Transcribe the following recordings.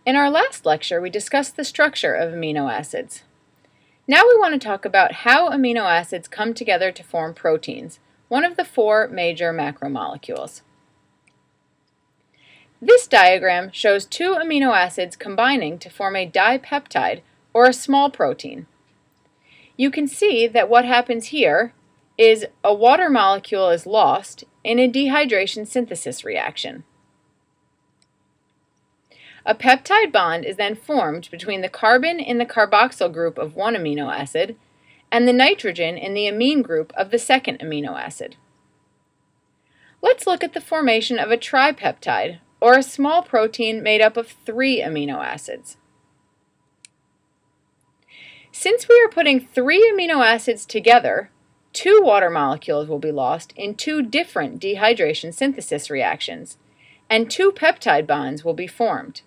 In our last lecture, we discussed the structure of amino acids. Now we want to talk about how amino acids come together to form proteins, one of the four major macromolecules. This diagram shows two amino acids combining to form a dipeptide, or a small protein. You can see that what happens here is a water molecule is lost in a dehydration synthesis reaction. A peptide bond is then formed between the carbon in the carboxyl group of one amino acid and the nitrogen in the amine group of the second amino acid. Let's look at the formation of a tripeptide, or a small protein made up of 3 amino acids. Since we are putting 3 amino acids together, 2 water molecules will be lost in 2 different dehydration synthesis reactions, and 2 peptide bonds will be formed.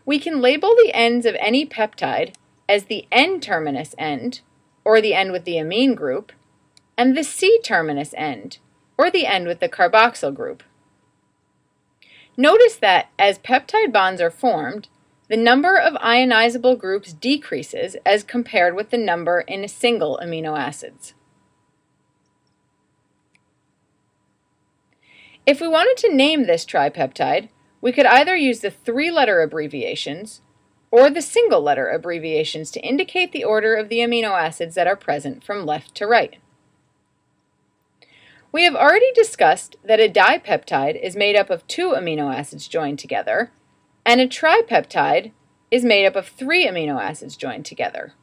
We can label the ends of any peptide as the N-terminus end, or the end with the amine group, and the C-terminus end, or the end with the carboxyl group. Notice that as peptide bonds are formed, the number of ionizable groups decreases as compared with the number in single amino acids. If we wanted to name this tripeptide, we could either use the 3-letter abbreviations or the single-letter abbreviations to indicate the order of the amino acids that are present from left to right. We have already discussed that a dipeptide is made up of 2 amino acids joined together, and a tripeptide is made up of 3 amino acids joined together.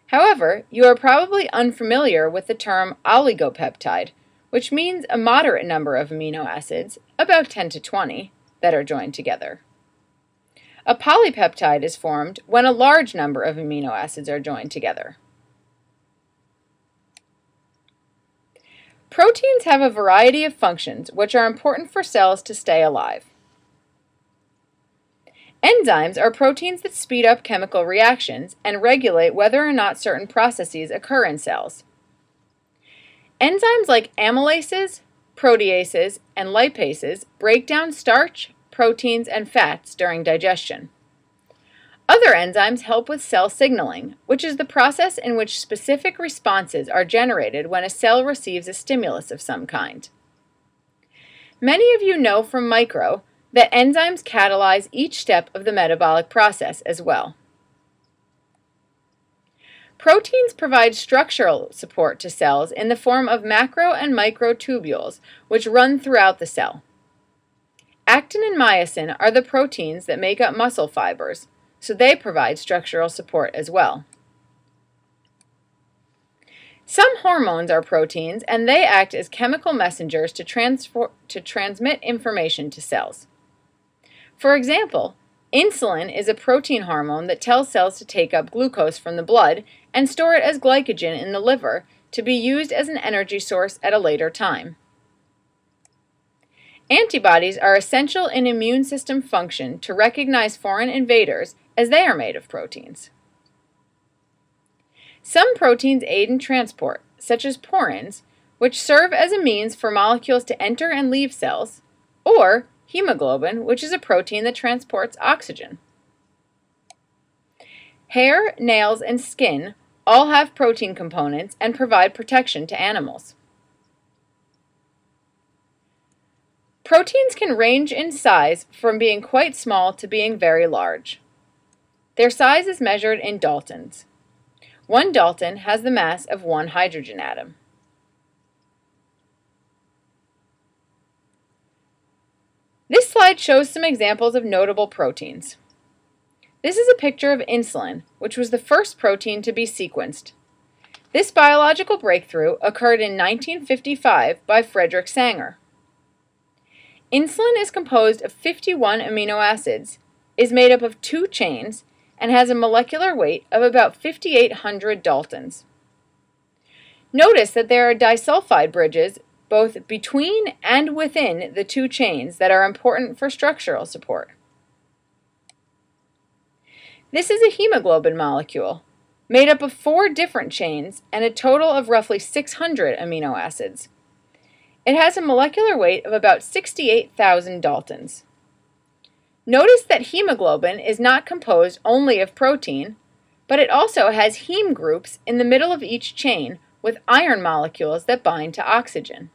However, you are probably unfamiliar with the term oligopeptide, which means a moderate number of amino acids, about 10 to 20, that are joined together. A polypeptide is formed when a large number of amino acids are joined together. Proteins have a variety of functions which are important for cells to stay alive. Enzymes are proteins that speed up chemical reactions and regulate whether or not certain processes occur in cells. Enzymes like amylases, proteases, and lipases break down starch, proteins, and fats during digestion. Other enzymes help with cell signaling, which is the process in which specific responses are generated when a cell receives a stimulus of some kind. Many of you know from micro that enzymes catalyze each step of the metabolic process as well. Proteins provide structural support to cells in the form of macro and microtubules, which run throughout the cell. Actin and myosin are the proteins that make up muscle fibers, so they provide structural support as well. Some hormones are proteins, and they act as chemical messengers to transmit information to cells. For example, insulin is a protein hormone that tells cells to take up glucose from the blood and store it as glycogen in the liver to be used as an energy source at a later time. Antibodies are essential in immune system function to recognize foreign invaders, as they are made of proteins. Some proteins aid in transport, such as porins, which serve as a means for molecules to enter and leave cells, or hemoglobin, which is a protein that transports oxygen. Hair, nails, and skin all have protein components and provide protection to animals. Proteins can range in size from being quite small to being very large. Their size is measured in daltons. 1 dalton has the mass of 1 hydrogen atom. This slide shows some examples of notable proteins. This is a picture of insulin, which was the first protein to be sequenced. This biological breakthrough occurred in 1955 by Frederick Sanger. Insulin is composed of 51 amino acids, is made up of 2 chains, and has a molecular weight of about 5,800 daltons. Notice that there are disulfide bridges both between and within the 2 chains that are important for structural support. This is a hemoglobin molecule, made up of 4 different chains and a total of roughly 600 amino acids. It has a molecular weight of about 68,000 daltons. Notice that hemoglobin is not composed only of protein, but it also has heme groups in the middle of each chain with iron molecules that bind to oxygen.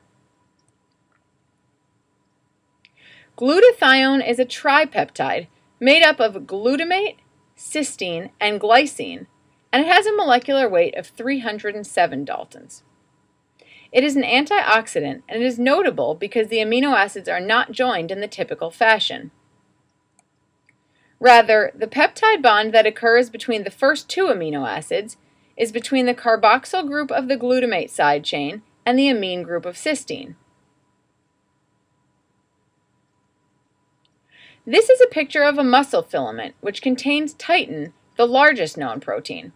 Glutathione is a tripeptide made up of glutamate, cysteine, and glycine, and it has a molecular weight of 307 daltons. It is an antioxidant, and it is notable because the amino acids are not joined in the typical fashion. Rather, the peptide bond that occurs between the first two amino acids is between the carboxyl group of the glutamate side chain and the amine group of cysteine. This is a picture of a muscle filament which contains titin, the largest known protein.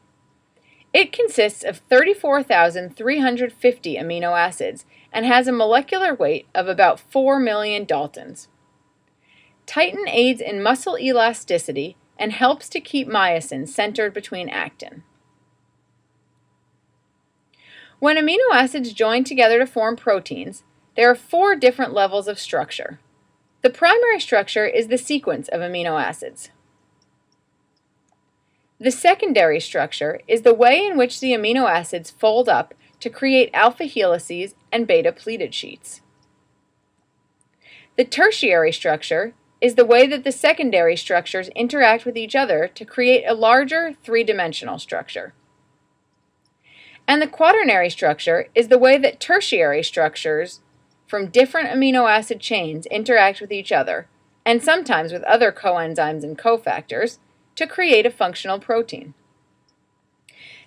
It consists of 34,350 amino acids and has a molecular weight of about 4 million daltons. Titin aids in muscle elasticity and helps to keep myosin centered between actin. When amino acids join together to form proteins, there are 4 different levels of structure. The primary structure is the sequence of amino acids. The secondary structure is the way in which the amino acids fold up to create alpha helices and beta pleated sheets. The tertiary structure is the way that the secondary structures interact with each other to create a larger three-dimensional structure. And the quaternary structure is the way that tertiary structures from different amino acid chains interact with each other, and sometimes with other coenzymes and cofactors, to create a functional protein.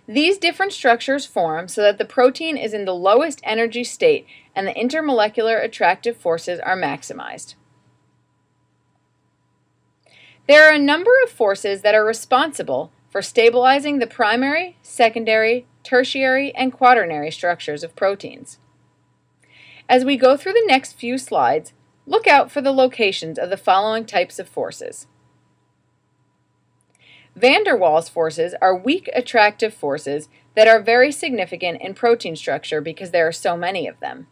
These different structures form so that the protein is in the lowest energy state and the intermolecular attractive forces are maximized. There are a number of forces that are responsible for stabilizing the primary, secondary, tertiary, and quaternary structures of proteins. As we go through the next few slides, look out for the locations of the following types of forces. Van der Waals forces are weak attractive forces that are very significant in protein structure because there are so many of them.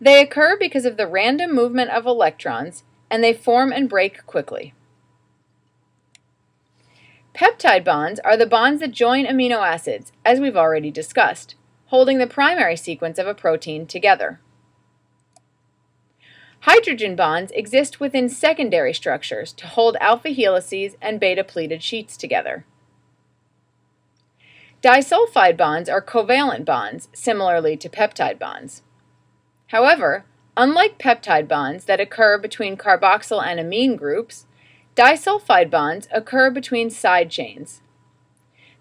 They occur because of the random movement of electrons, and they form and break quickly. Peptide bonds are the bonds that join amino acids, as we've already discussed, holding the primary sequence of a protein together. Hydrogen bonds exist within secondary structures to hold alpha helices and beta pleated sheets together. Disulfide bonds are covalent bonds, similarly to peptide bonds. However, unlike peptide bonds that occur between carboxyl and amine groups, disulfide bonds occur between side chains.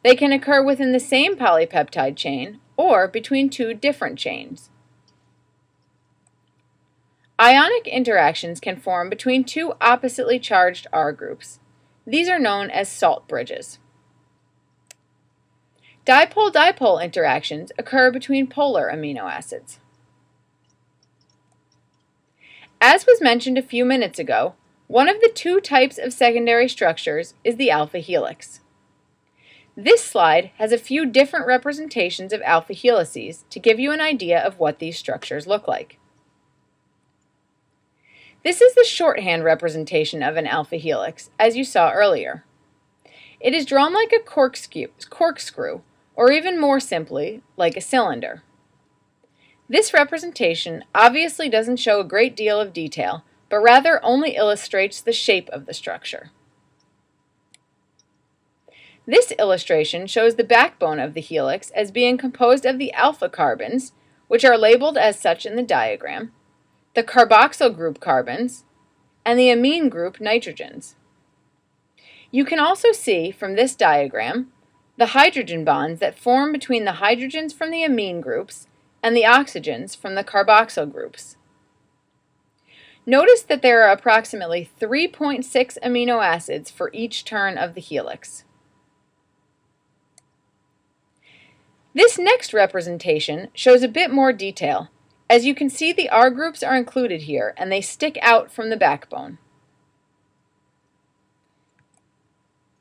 They can occur within the same polypeptide chain or between two different chains. Ionic interactions can form between two oppositely charged R groups. These are known as salt bridges. Dipole-dipole interactions occur between polar amino acids. As was mentioned a few minutes ago, one of the two types of secondary structures is the alpha helix. This slide has a few different representations of alpha helices to give you an idea of what these structures look like. This is the shorthand representation of an alpha helix, as you saw earlier. It is drawn like a corkscrew, or even more simply, like a cylinder. This representation obviously doesn't show a great deal of detail, but rather only illustrates the shape of the structure. This illustration shows the backbone of the helix as being composed of the alpha carbons, which are labeled as such in the diagram, the carboxyl group carbons, and the amine group nitrogens. You can also see from this diagram the hydrogen bonds that form between the hydrogens from the amine groups and the oxygens from the carboxyl groups. Notice that there are approximately 3.6 amino acids for each turn of the helix. This next representation shows a bit more detail. As you can see, the R groups are included here, and they stick out from the backbone.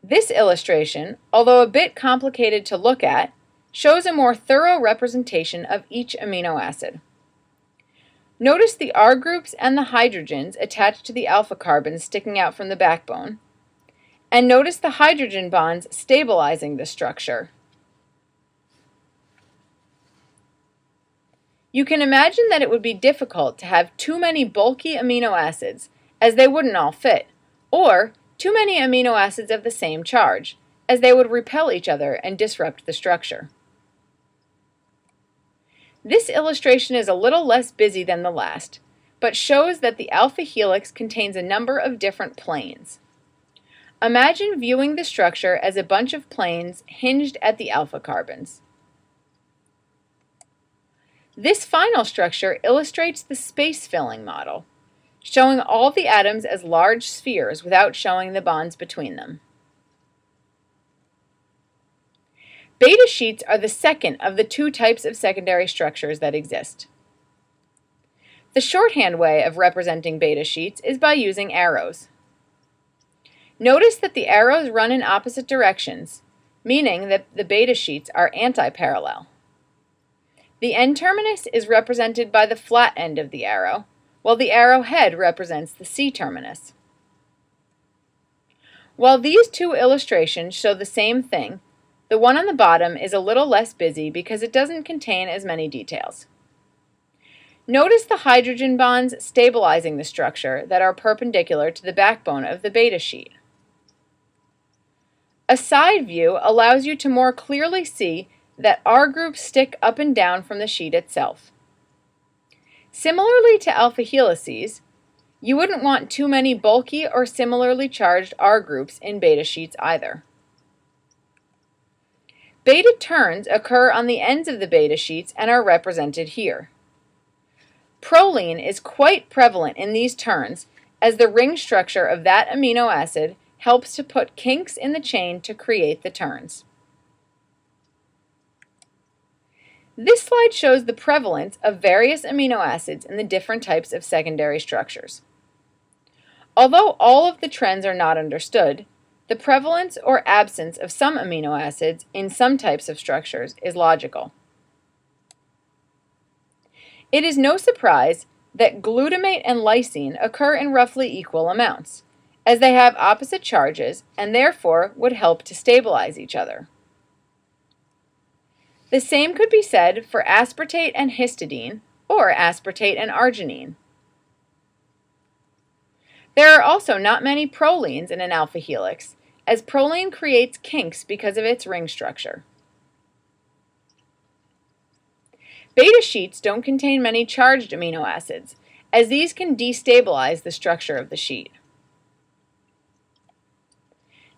This illustration, although a bit complicated to look at, shows a more thorough representation of each amino acid. Notice the R groups and the hydrogens attached to the alpha carbons sticking out from the backbone. And notice the hydrogen bonds stabilizing the structure. You can imagine that it would be difficult to have too many bulky amino acids, as they wouldn't all fit, or too many amino acids of the same charge, as they would repel each other and disrupt the structure. This illustration is a little less busy than the last, but shows that the alpha helix contains a number of different planes. Imagine viewing the structure as a bunch of planes hinged at the alpha carbons. This final structure illustrates the space-filling model, showing all the atoms as large spheres without showing the bonds between them. Beta sheets are the second of the two types of secondary structures that exist. The shorthand way of representing beta sheets is by using arrows. Notice that the arrows run in opposite directions, meaning that the beta sheets are anti-parallel. The N-terminus is represented by the flat end of the arrow, while the arrow head represents the C-terminus. While these two illustrations show the same thing, the one on the bottom is a little less busy because it doesn't contain as many details. Notice the hydrogen bonds stabilizing the structure that are perpendicular to the backbone of the beta sheet. A side view allows you to more clearly see that R groups stick up and down from the sheet itself. Similarly to alpha helices, you wouldn't want too many bulky or similarly charged R groups in beta sheets either. Beta turns occur on the ends of the beta sheets and are represented here. Proline is quite prevalent in these turns, as the ring structure of that amino acid helps to put kinks in the chain to create the turns. This slide shows the prevalence of various amino acids in the different types of secondary structures. Although all of the trends are not understood, the prevalence or absence of some amino acids in some types of structures is logical. It is no surprise that glutamate and lysine occur in roughly equal amounts, as they have opposite charges and therefore would help to stabilize each other. The same could be said for aspartate and histidine, or aspartate and arginine. There are also not many prolines in an alpha helix, as proline creates kinks because of its ring structure. Beta sheets don't contain many charged amino acids, as these can destabilize the structure of the sheet.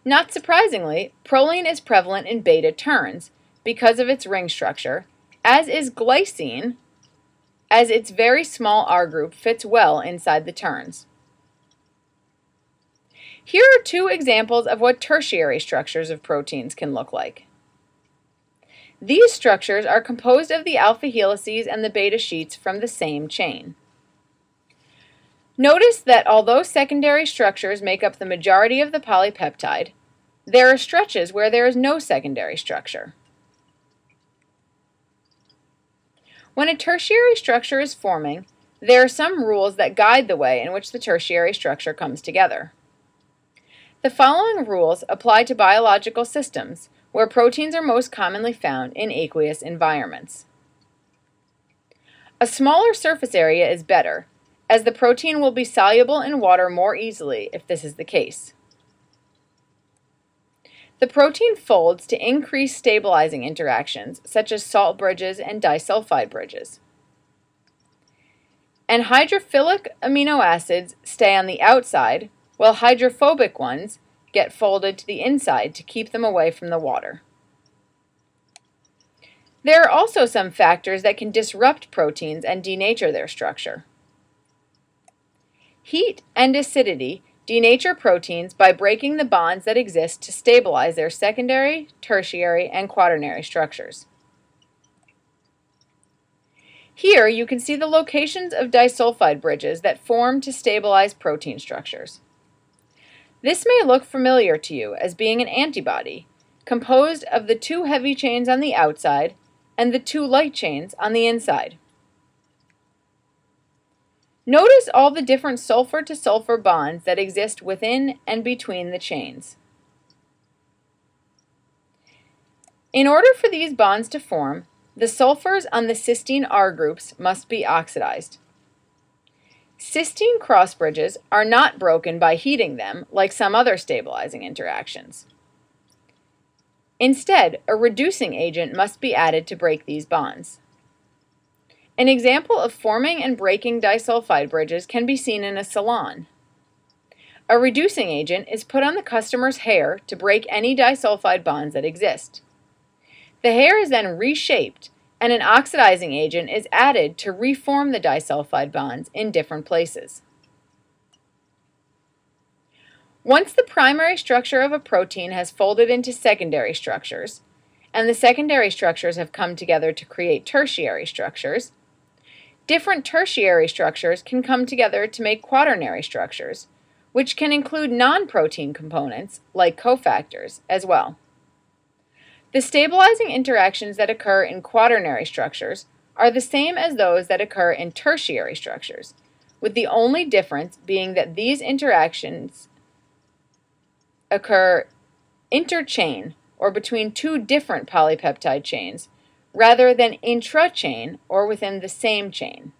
Not surprisingly, proline is prevalent in beta turns because of its ring structure, as is glycine, as its very small R group fits well inside the turns. Here are two examples of what tertiary structures of proteins can look like. These structures are composed of the alpha helices and the beta sheets from the same chain. Notice that although secondary structures make up the majority of the polypeptide, there are stretches where there is no secondary structure. When a tertiary structure is forming, there are some rules that guide the way in which the tertiary structure comes together. The following rules apply to biological systems, where proteins are most commonly found in aqueous environments. A smaller surface area is better, as the protein will be soluble in water more easily if this is the case. The protein folds to increase stabilizing interactions, such as salt bridges and disulfide bridges. And hydrophilic amino acids stay on the outside, while hydrophobic ones get folded to the inside to keep them away from the water. There are also some factors that can disrupt proteins and denature their structure. Heat and acidity denature proteins by breaking the bonds that exist to stabilize their secondary, tertiary, and quaternary structures. Here you can see the locations of disulfide bridges that form to stabilize protein structures. This may look familiar to you as being an antibody, composed of the two heavy chains on the outside and the two light chains on the inside. Notice all the different sulfur-to-sulfur bonds that exist within and between the chains. In order for these bonds to form, the sulfurs on the cysteine R groups must be oxidized. Cysteine cross bridges are not broken by heating them like some other stabilizing interactions. Instead, a reducing agent must be added to break these bonds. An example of forming and breaking disulfide bridges can be seen in a salon. A reducing agent is put on the customer's hair to break any disulfide bonds that exist. The hair is then reshaped, and an oxidizing agent is added to reform the disulfide bonds in different places. Once the primary structure of a protein has folded into secondary structures, and the secondary structures have come together to create tertiary structures, different tertiary structures can come together to make quaternary structures, which can include non-protein components, like cofactors, as well. The stabilizing interactions that occur in quaternary structures are the same as those that occur in tertiary structures, with the only difference being that these interactions occur interchain, or between two different polypeptide chains, rather than intra-chain, or within the same chain.